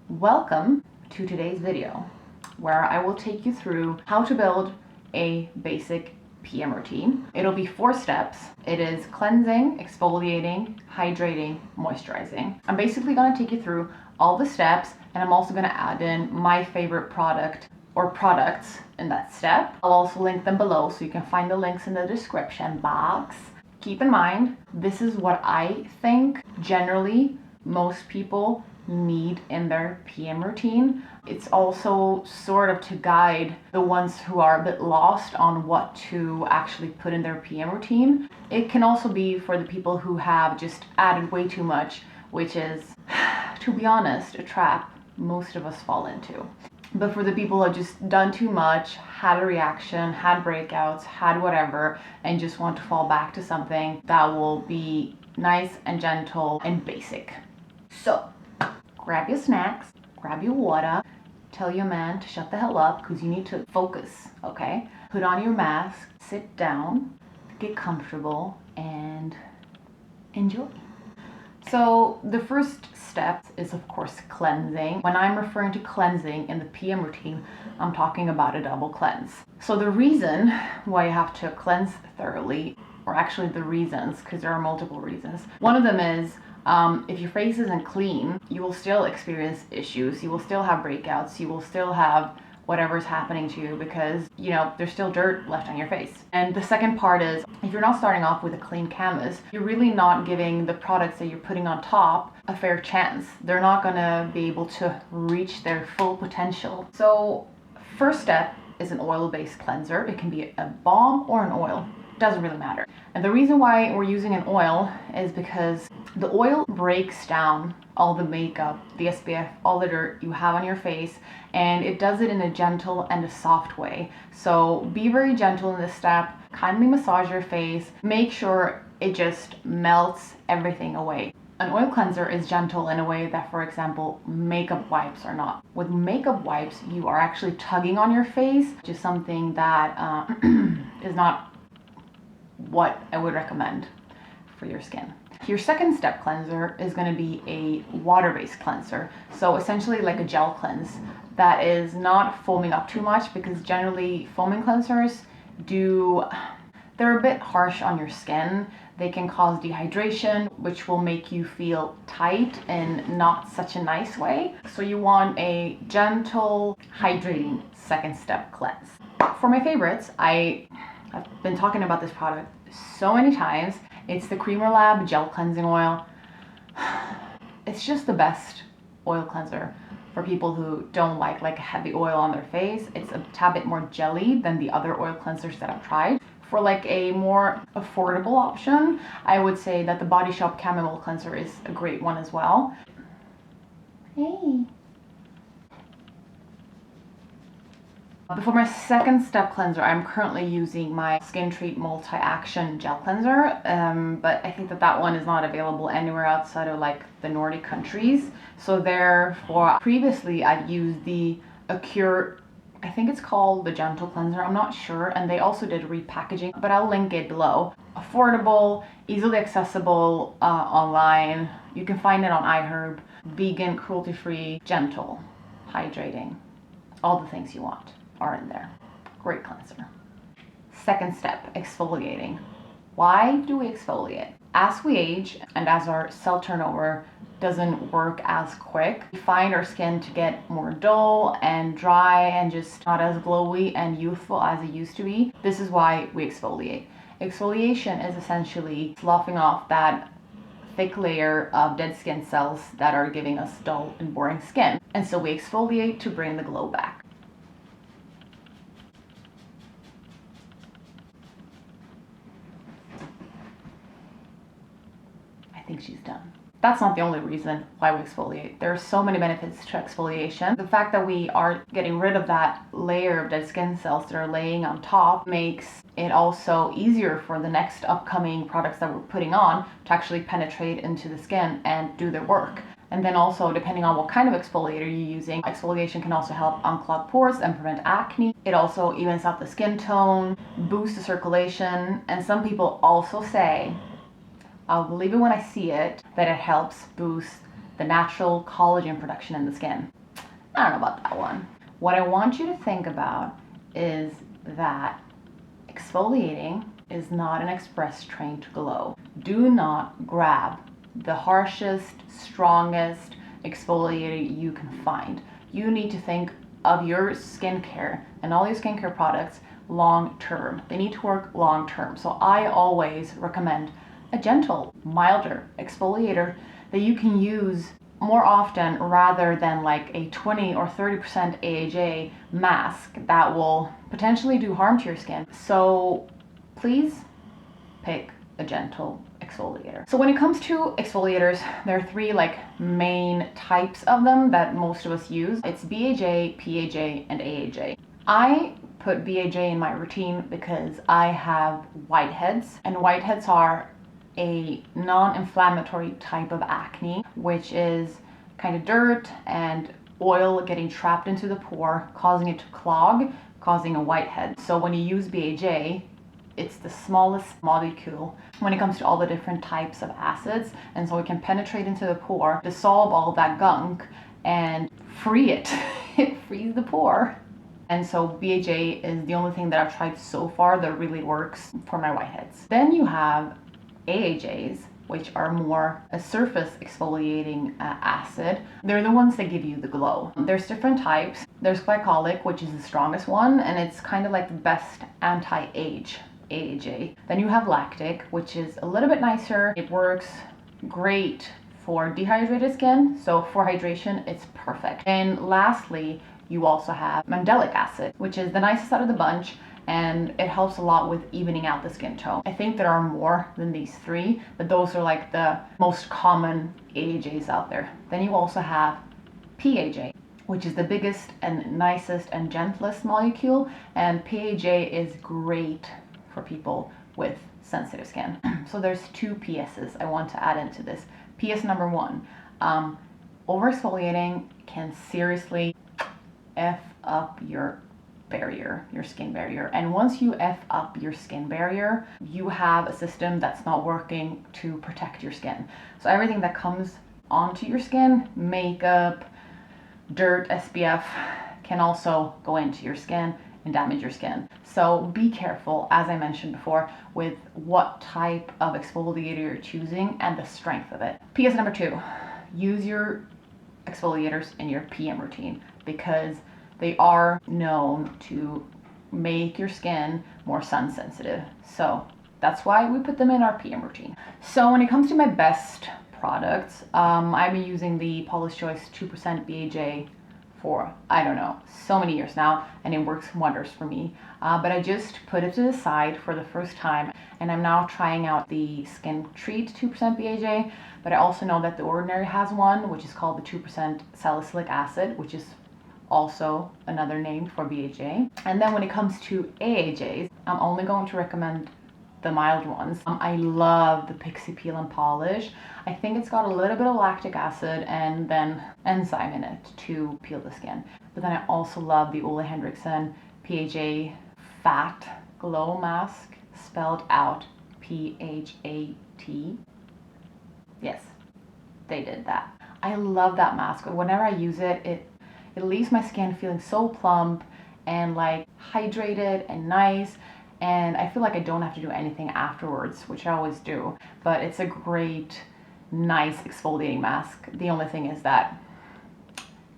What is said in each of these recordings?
Welcome to today's video, where I will take you through how to build a basic PM routine. It'll be 4 steps. It is cleansing, exfoliating, hydrating, moisturizing. I'm basically going to take you through all the steps, and I'm also going to add in my favorite product or products in that step. I'll also link them below so you can find the links in the description box. Keep in mind, this is what I think generally most people need in their PM routine. It's also sort of to guide the ones who are a bit lost on what to actually put in their PM routine. It can also be for the people who have just added way too much, which is, to be honest, a trap most of us fall into. But for the people who have just done too much, had a reaction, had breakouts, had whatever, and just want to fall back to something that will be nice and gentle and basic. So, grab your snacks, grab your water, tell your man to shut the hell up because you need to focus, okay? Put on your mask, sit down, get comfortable, and enjoy. So the first step is, of course, cleansing. When I'm referring to cleansing in the PM routine, I'm talking about a double cleanse. So the reason why you have to cleanse thoroughly, or actually the reasons, because there are multiple reasons. One of them is if your face isn't clean, you will still experience issues. You will still have breakouts. You will still have whatever's happening to you because, you know, there's still dirt left on your face. And the second part is, if you're not starting off with a clean canvas, you're really not giving the products that you're putting on top a fair chance. They're not gonna be able to reach their full potential. So first step is an oil-based cleanser. It can be a balm or an oil. Doesn't really matter. And the reason why we're using an oil is because the oil breaks down all the makeup, the SPF, all the dirt you have on your face, and it does it in a gentle and a soft way. So be very gentle in this step, kindly massage your face, make sure it just melts everything away. An oil cleanser is gentle in a way that, for example, makeup wipes are not. With makeup wipes, you are actually tugging on your face, which is something that is not what I would recommend for your skin. Your second step cleanser is going to be a water-based cleanser. So essentially like a gel cleanse that is not foaming up too much, because generally foaming cleansers they're a bit harsh on your skin. They can cause dehydration, which will make you feel tight in not such a nice way. So you want a gentle, hydrating second step cleanse. For my favorites, I've been talking about this product so many times. It's the Cremorlab Gel Cleansing Oil. It's just the best oil cleanser for people who don't like a heavy oil on their face. It's a tad bit more jelly than the other oil cleansers that I've tried. For a more affordable option, I would say that the Body Shop Camomile cleanser is a great one as well. Hey. Before my second step cleanser, I'm currently using my Skintreat Multi-Action Gel Cleanser, but I think that one is not available anywhere outside of the Nordic countries. So therefore, previously I'd used the Acure, I think it's called the Gentle Cleanser, I'm not sure, and they also did repackaging, but I'll link it below. Affordable, easily accessible online. You can find it on iHerb. Vegan, cruelty-free, gentle, hydrating, all the things you want are in there. Great cleanser. Second step, exfoliating. Why do we exfoliate? As we age and as our cell turnover doesn't work as quick, we find our skin to get more dull and dry and just not as glowy and youthful as it used to be. This is why we exfoliate. Exfoliation is essentially sloughing off that thick layer of dead skin cells that are giving us dull and boring skin. And so we exfoliate to bring the glow back. I think she's done. That's not the only reason why we exfoliate. There are so many benefits to exfoliation. The fact that we are getting rid of that layer of dead skin cells that are laying on top makes it also easier for the next upcoming products that we're putting on to actually penetrate into the skin and do their work. And then also, depending on what kind of exfoliator you're using, exfoliation can also help unclog pores and prevent acne. It also evens out the skin tone, boosts the circulation, and some people also say, I'll believe it when I see it, that it helps boost the natural collagen production in the skin. I don't know about that one. What I want you to think about is that exfoliating is not an express train to glow. Do not grab the harshest, strongest exfoliator you can find. You need to think of your skincare and all your skincare products long term. They need to work long term. So I always recommend a gentle, milder exfoliator that you can use more often rather than like a 20 or 30% AHA mask that will potentially do harm to your skin. So please pick a gentle exfoliator. So when it comes to exfoliators, there are three like main types of them that most of us use. It's BHA, PHA, and AHA. I put BHA in my routine because I have whiteheads, and whiteheads are a non-inflammatory type of acne, which is kind of dirt and oil getting trapped into the pore, causing it to clog, causing a whitehead. So when you use BHA, it's the smallest molecule when it comes to all the different types of acids, and so it can penetrate into the pore, dissolve all that gunk, and free it. It frees the pore. And so BHA is the only thing that I've tried so far that really works for my whiteheads. Then you have AHAs, which are more a surface exfoliating acid. They're the ones that give you the glow. There's different types. There's glycolic, which is the strongest one, and it's kind of like the best anti-age AHA. Then you have lactic, which is a little bit nicer. It works great for dehydrated skin, so for hydration, it's perfect. And lastly, you also have mandelic acid, which is the nicest out of the bunch, and it helps a lot with evening out the skin tone. I think there are more than these three, but those are like the most common AHAs out there. Then you also have PHA, which is the biggest and nicest and gentlest molecule, and PHA is great for people with sensitive skin. So there's two PSs I want to add into this. PS number one, over exfoliating can seriously F up your barrier, your skin barrier. And once you F up your skin barrier, you have a system that's not working to protect your skin. So everything that comes onto your skin, makeup, dirt, SPF, can also go into your skin and damage your skin. So be careful, as I mentioned before, with what type of exfoliator you're choosing and the strength of it. PS number two, use your exfoliators in your PM routine because they are known to make your skin more sun sensitive. So that's why we put them in our PM routine. So when it comes to my best products, I've been using the Paula's Choice 2% BHA for, I don't know, so many years now, and it works wonders for me. But I just put it to the side for the first time, and I'm now trying out the Skintreat 2% BHA, but I also know that The Ordinary has one, which is called the 2% salicylic acid, which is also another name for BHA. And then when it comes to AHAs, I'm only going to recommend the mild ones. I love the Pixi Peel and Polish. I think it's got a little bit of lactic acid and then enzyme in it to peel the skin. But then I also love the Henriksen PHAt Glow Mask, spelled out PHAT. Yes, they did that. I love that mask. Whenever I use it, it leaves my skin feeling so plump and like hydrated and nice, and I feel like I don't have to do anything afterwards, which I always do. But it's a great, nice exfoliating mask. The only thing is that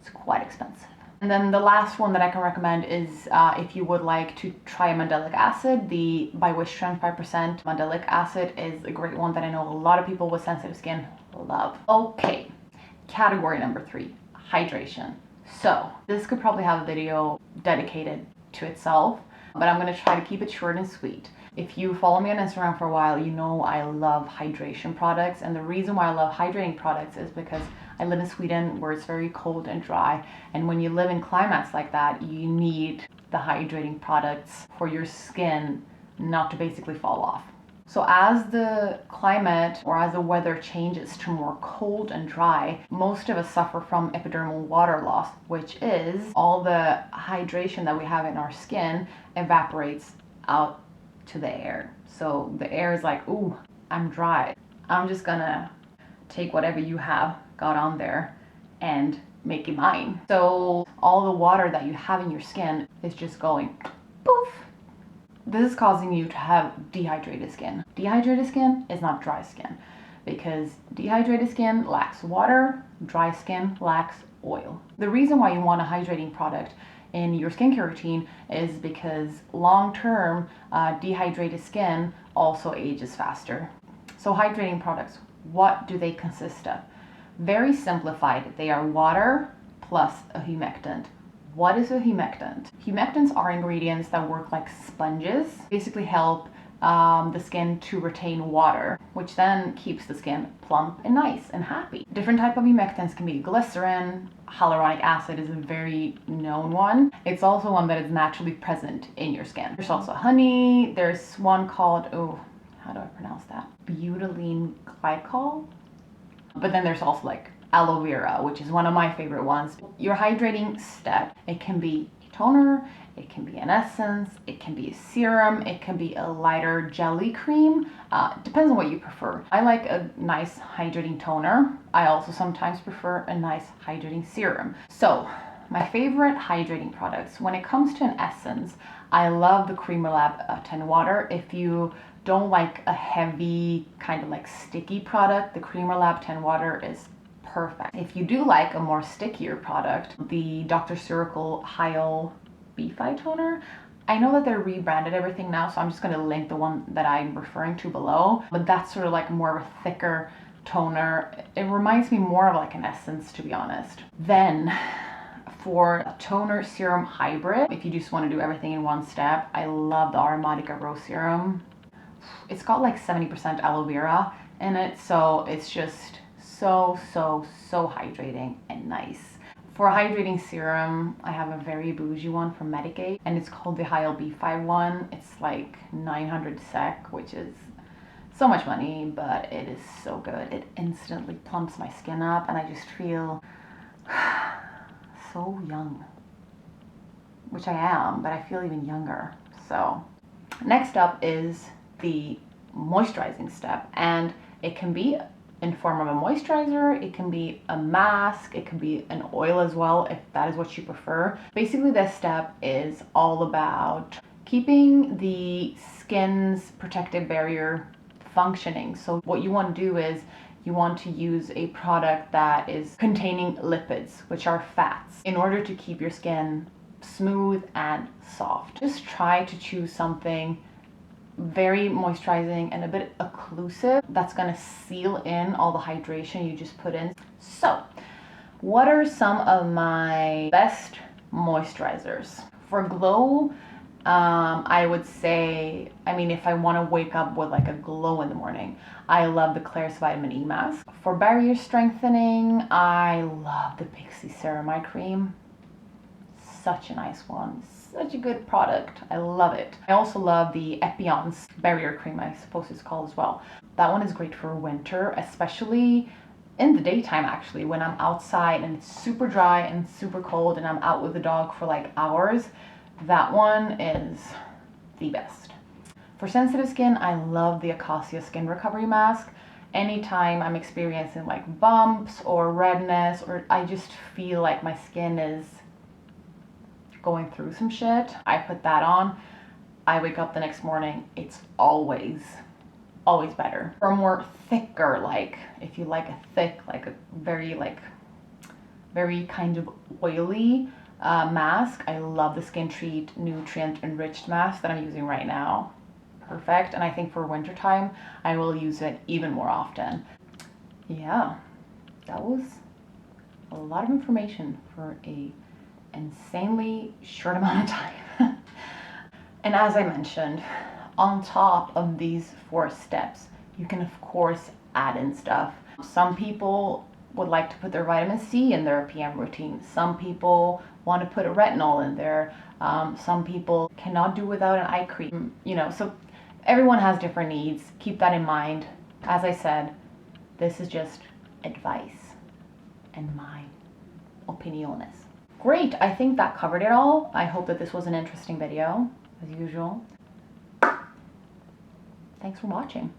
it's quite expensive. And then the last one that I can recommend is if you would like to try a mandelic acid, the ByWishtrend 5% mandelic acid is a great one that I know a lot of people with sensitive skin love. Okay, category number 3, hydration. So this could probably have a video dedicated to itself, but I'm going to try to keep it short and sweet. If you follow me on Instagram for a while, you know I love hydration products, and the reason why I love hydrating products is because I live in Sweden where it's very cold and dry, and when you live in climates like that, you need the hydrating products for your skin not to basically fall off. So as the climate or as the weather changes to more cold and dry, most of us suffer from epidermal water loss, which is all the hydration that we have in our skin evaporates out to the air. So the air is like, ooh, I'm dry. I'm just gonna take whatever you have got on there and make it mine. So all the water that you have in your skin is just going poof. This is causing you to have dehydrated skin. Dehydrated skin is not dry skin, because dehydrated skin lacks water, dry skin lacks oil. The reason why you want a hydrating product in your skincare routine is because long-term dehydrated skin also ages faster. So hydrating products, what do they consist of? Very simplified, they are water plus a humectant. What is a humectant? Humectants are ingredients that work like sponges, basically help the skin to retain water, which then keeps the skin plump and nice and happy. Different type of humectants can be glycerin. Hyaluronic acid is a very known one. It's also one that is naturally present in your skin. There's also honey. There's one called, oh, how do I pronounce that? Butylene glycol. But then there's also like aloe vera, which is one of my favorite ones. Your hydrating step, it can be a toner, it can be an essence, it can be a serum, it can be a lighter jelly cream. Depends on what you prefer. I like a nice hydrating toner. I also sometimes prefer a nice hydrating serum. So my favorite hydrating products, when it comes to an essence, I love the Cremorlab 10 water. If you don't like a heavy kind of like sticky product, the Cremorlab 10 water is perfect. If you do like a more stickier product, the Dr. Ceuracle Hyal B5 toner, I know that they're rebranded everything now, so I'm just going to link the one that I'm referring to below, but that's sort of like more of a thicker toner. It reminds me more of like an essence, to be honest. Then for a toner serum hybrid, if you just want to do everything in one step, I love the Aromatica Rose Serum. It's got like 70% aloe vera in it, so it's just so hydrating and nice. For a hydrating serum, I have a very bougie one from Medigate, and it's called the Hyal B5 one. It's like 900 SEK, which is so much money, but it is so good. It instantly plumps my skin up, and I just feel so young, which I am, but I feel even younger. So next up is the moisturizing step, and it can be in form of a moisturizer, it can be a mask, it can be an oil as well, if that is what you prefer. Basically, this step is all about keeping the skin's protective barrier functioning. So what you want to do is you want to use a product that is containing lipids, which are fats, in order to keep your skin smooth and soft. Just try to choose something very moisturizing and a bit occlusive that's going to seal in all the hydration you just put in. So what are some of my best moisturizers for glow? I would say, I mean, if I want to wake up with like a glow in the morning, I love the Klairs vitamin E mask. For barrier strengthening, I love the Pixi Ceramide cream. Such a nice one, such a good product. I love it. I also love the Epionce barrier cream, I suppose it's called as well. That one is great for winter, especially in the daytime actually, when I'm outside and it's super dry and super cold and I'm out with the dog for like hours. That one is the best. For sensitive skin, I love the Acasia skin recovery mask. Anytime I'm experiencing like bumps or redness, or I just feel like my skin is going through some shit, I put that on. I wake up the next morning, it's always better. For a more thicker, like if you like a thick, like a very kind of oily mask, I love the Skintreat nutrient enriched mask that I'm using right now. Perfect. And I think for wintertime I will use it even more often. Yeah, that was a lot of information for a insanely short amount of time. And as I mentioned, on top of these 4 steps, you can of course add in stuff. Some people would like to put their vitamin C in their PM routine. Some people want to put a retinol in there. Some people cannot do without an eye cream. You know, so everyone has different needs. Keep that in mind. As I said, this is just advice and my opiniones. Great, I think that covered it all. I hope that this was an interesting video, as usual. Thanks for watching.